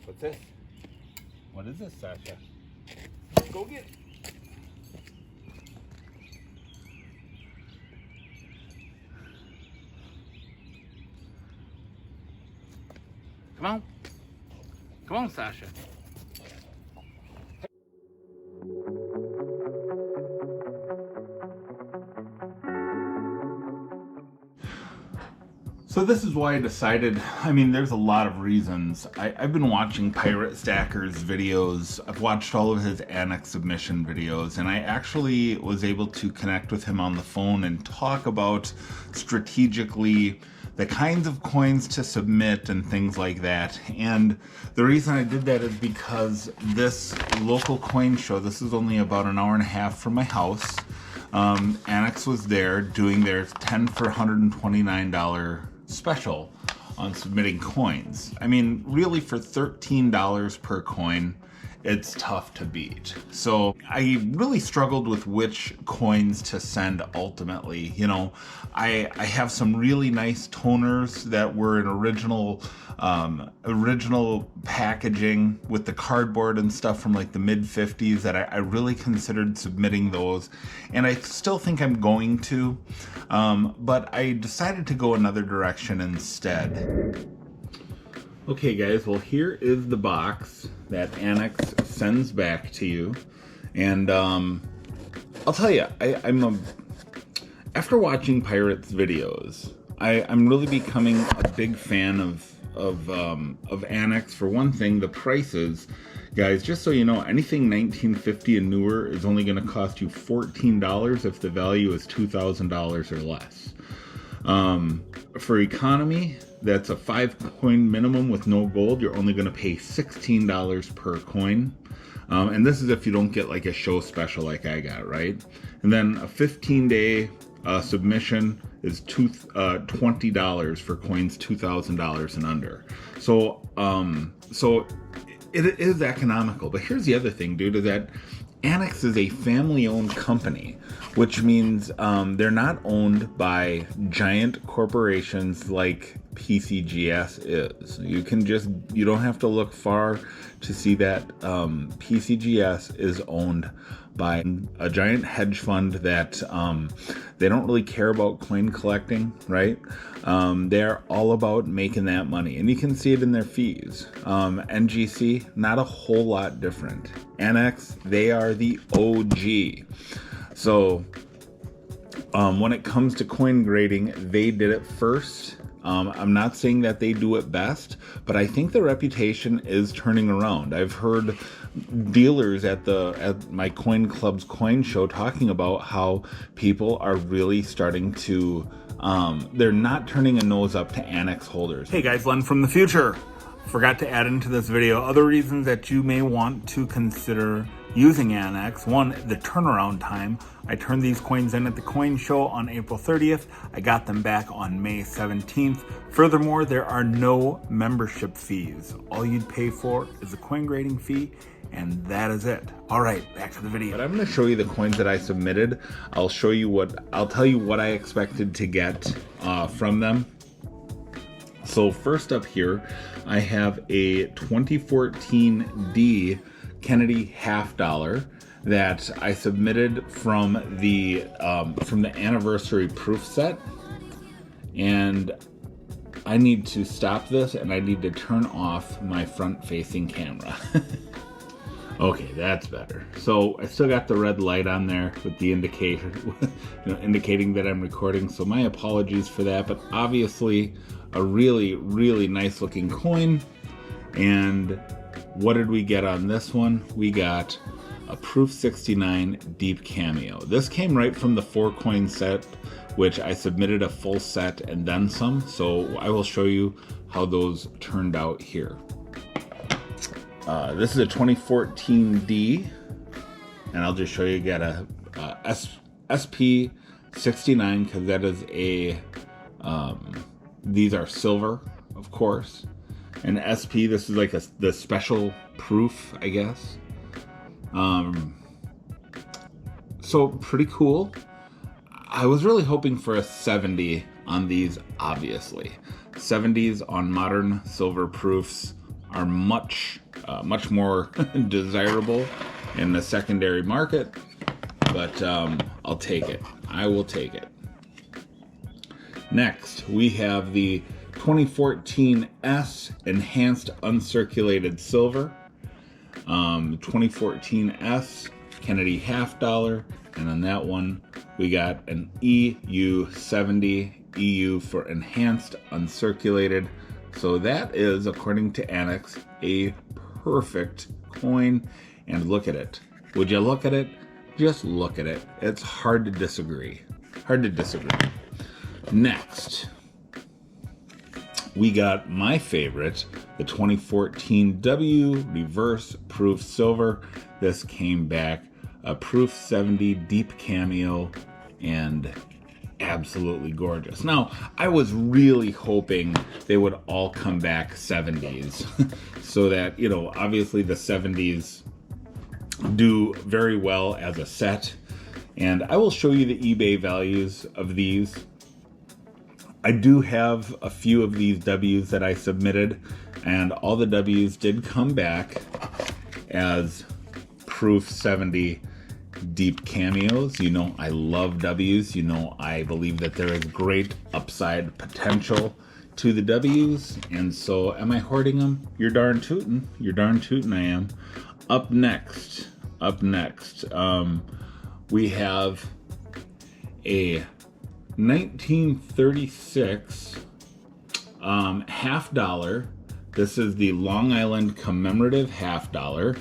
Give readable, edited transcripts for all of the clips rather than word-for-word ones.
What's this? What is this, Sasha? Go get it. Come on. Come on, Sasha. So this is why I decided, I mean, there's a lot of reasons. I've been watching Pirate Stacker's videos. I've watched all of his ANACS submission videos, and I actually was able to connect with him on the phone and talk about strategically the kinds of coins to submit and things like that. And the reason I did that is because this local coin show, this is only about an hour and a half from my house. ANACS was there doing their 10 for $129 special on submitting coins. I mean, really for $13 per coin, it's tough to beat. So I really struggled with which coins to send ultimately. You know, I have some really nice toners that were in original packaging with the cardboard and stuff from like the mid-50s that I really considered submitting those, and I still think I'm going to, but I decided to go another direction instead. Okay guys, well here is the box that ANACS sends back to you, and I'll tell you, after watching Pirates videos, I'm really becoming a big fan of ANACS. For one thing, the prices, guys, just so you know, anything 1950 and newer is only going to cost you $14 if the value is $2,000 or less. For economy, that's a 5-coin minimum with no gold. You're only going to pay $16 per coin. And this is if you don't get like a show special like I got, right? And then a 15-day submission is $20 for coins $2,000 and under. So it is economical. But here's the other thing, dude, is that ANACS is a family-owned company, which means they're not owned by giant corporations like PCGS is. You don't have to look far to see that PCGS is owned by a giant hedge fund that they don't really care about coin collecting, right? They're all about making that money, and you can see it in their fees. NGC, not a whole lot different. ANACS, they are the OG. So when it comes to coin grading, they did it first. I'm not saying that they do it best, but I think the reputation is turning around. I've heard dealers at my coin club's coin show talking about how people are really starting to they're not turning a nose up to ANACS holders. Hey guys, Len from the future. Forgot to add into this video other reasons that you may want to consider using ANACS. One, the turnaround time. I turned these coins in at the coin show on April 30th. I got them back on May 17th. Furthermore, there are no membership fees. All you'd pay for is a coin grading fee, and that is it. All right, back to the video. But I'm going to show you the coins that I submitted. I'll tell you what I expected to get from them. So first up here, I have a 2014 D Kennedy half dollar that I submitted from the anniversary proof set, and I need to stop this and I need to turn off my front facing camera. Okay, that's better. So I still got the red light on there with the indicator, indicating that I'm recording. So my apologies for that, but obviously a really, really nice looking coin. And what did we get on this one? We got a Proof 69 Deep Cameo. This came right from the 4-coin set, which I submitted a full set and then some. So I will show you how those turned out here. This is a 2014 D, and I'll just show you. Got a SP 69 because that is a. These are silver, of course, and SP. This is like the special proof, I guess. So pretty cool. I was really hoping for a 70 on these. Obviously, 70s on modern silver proofs are much more desirable in the secondary market, but I'll take it. I will take it. Next, we have the 2014 S Enhanced Uncirculated Silver. 2014 S Kennedy half dollar, and on that one we got an EU70, EU for Enhanced Uncirculated. So that is, according to ANACS, a perfect coin. And look at it. Would you look at it? Just look at it. It's hard to disagree. Hard to disagree. Next, we got my favorite, the 2014 W Reverse Proof Silver. This came back a Proof 70 deep cameo and absolutely gorgeous. Now, I was really hoping they would all come back 70s so that, you know, obviously the 70s do very well as a set. And I will show you the eBay values of these. I do have a few of these W's that I submitted, and all the W's did come back as Proof 70 deep cameos. You know, I love W's. You know, I believe that there is great upside potential to the W's. And so, am I hoarding them? You're darn tootin'. You're darn tootin' I am. Up next, we have a 1936 half dollar. This is the Long Island commemorative half dollar.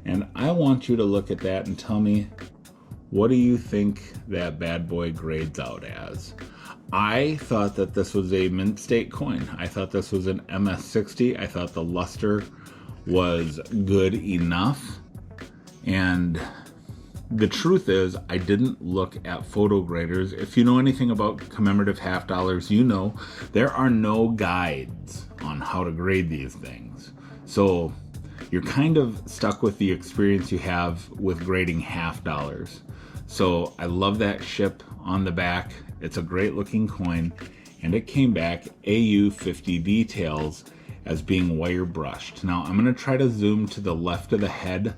And I want you to look at that and tell me, what do you think that bad boy grades out as? I thought that this was a mint state coin. I thought this was an MS60. I thought the luster was good enough. And the truth is, I didn't look at photo graders. If you know anything about commemorative half dollars, you know there are no guides on how to grade these things. So you're kind of stuck with the experience you have with grading half dollars. So I love that ship on the back. It's a great looking coin, and it came back AU50 details as being wire brushed. Now I'm going to try to zoom to the left of the head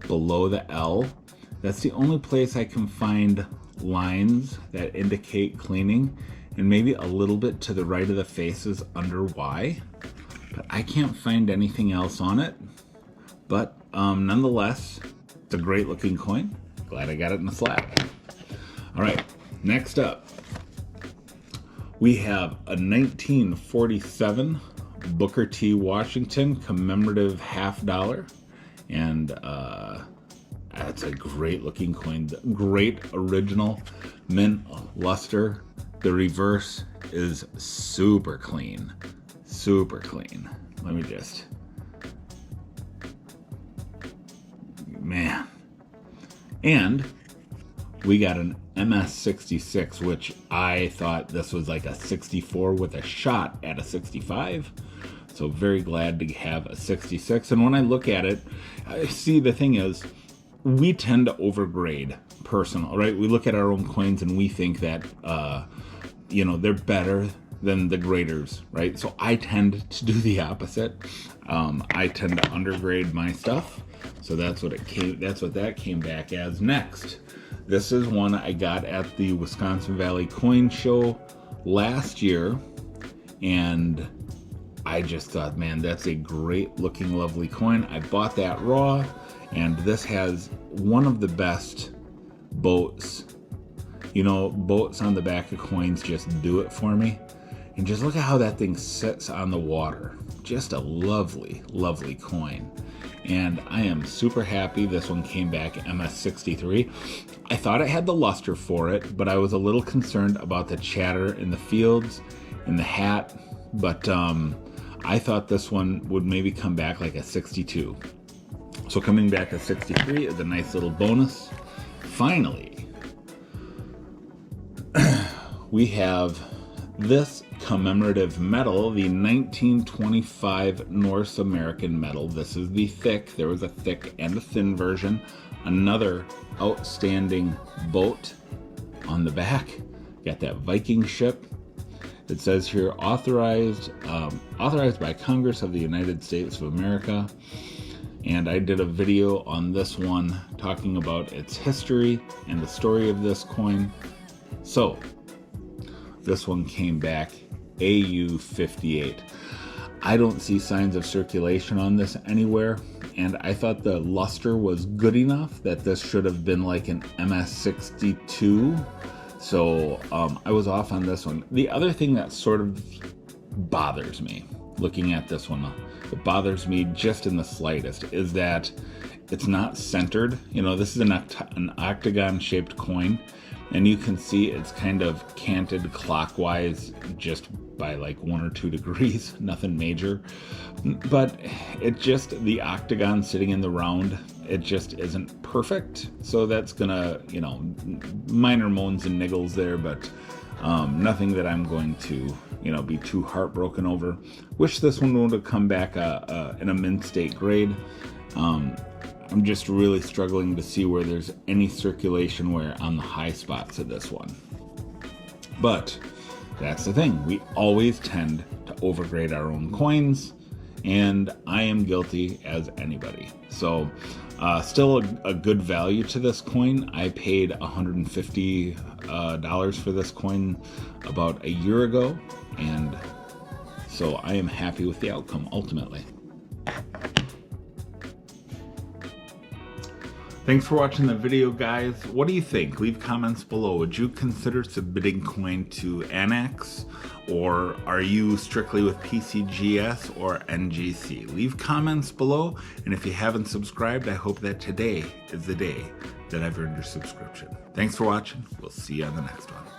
below the L. That's the only place I can find lines that indicate cleaning, and maybe a little bit to the right of the faces under Y. But I can't find anything else on it. But nonetheless, it's a great looking coin. Glad I got it in the slab. All right, next up, we have a 1947 Booker T. Washington commemorative half dollar. And that's a great looking coin. Great original mint luster. The reverse is super clean. Super clean. Let me just... Man. And we got an MS66, which I thought this was like a 64 with a shot at a 65. So very glad to have a 66. And when I look at it, I see the thing is, we tend to overgrade personal, right? We look at our own coins and we think that, they're better than the graders, right? So I tend to do the opposite. I tend to undergrade my stuff. So that's what that came back as. Next, this is one I got at the Wisconsin Valley Coin Show last year, and I just thought, man, that's a great looking, lovely coin. I bought that raw, and this has one of the best boats. You know, boats on the back of coins just do it for me. And just look at how that thing sits on the water. Just a lovely, lovely coin. And I am super happy this one came back MS63. I thought it had the luster for it, but I was a little concerned about the chatter in the fields, in the hat. But I thought this one would maybe come back like a 62. So coming back a 63 is a nice little bonus. Finally, we have this commemorative medal, the 1925 North American medal. This is the thick. There was a thick and a thin version. Another outstanding boat on the back. Got that Viking ship. It says here, authorized by Congress of the United States of America. And I did a video on this one talking about its history and the story of this coin. So this one came back AU58. I don't see signs of circulation on this anywhere, and I thought the luster was good enough that this should have been like an MS62. So I was off on this one. The other thing that sort of bothers me looking at this one, it bothers me just in the slightest, is that it's not centered. You know, this is an octagon shaped coin, and you can see it's kind of canted clockwise just by like 1 or 2 degrees, nothing major. But it just, the octagon sitting in the round, it just isn't perfect. So that's gonna, you know, minor moans and niggles there, but nothing that I'm going to, you know, be too heartbroken over. Wish this one would have come back in a mint state grade. I'm just really struggling to see where there's any circulation wear on the high spots of this one. But that's the thing. We always tend to overgrade our own coins, and I am guilty as anybody. So still a good value to this coin. I paid $150 for this coin about a year ago, and so I am happy with the outcome ultimately. Thanks for watching the video, guys. What do you think? Leave comments below. Would you consider submitting coin to ANACS, or are you strictly with PCGS or NGC? Leave comments below, and if you haven't subscribed, I hope that today is the day that I've earned your subscription. Thanks for watching. We'll see you on the next one.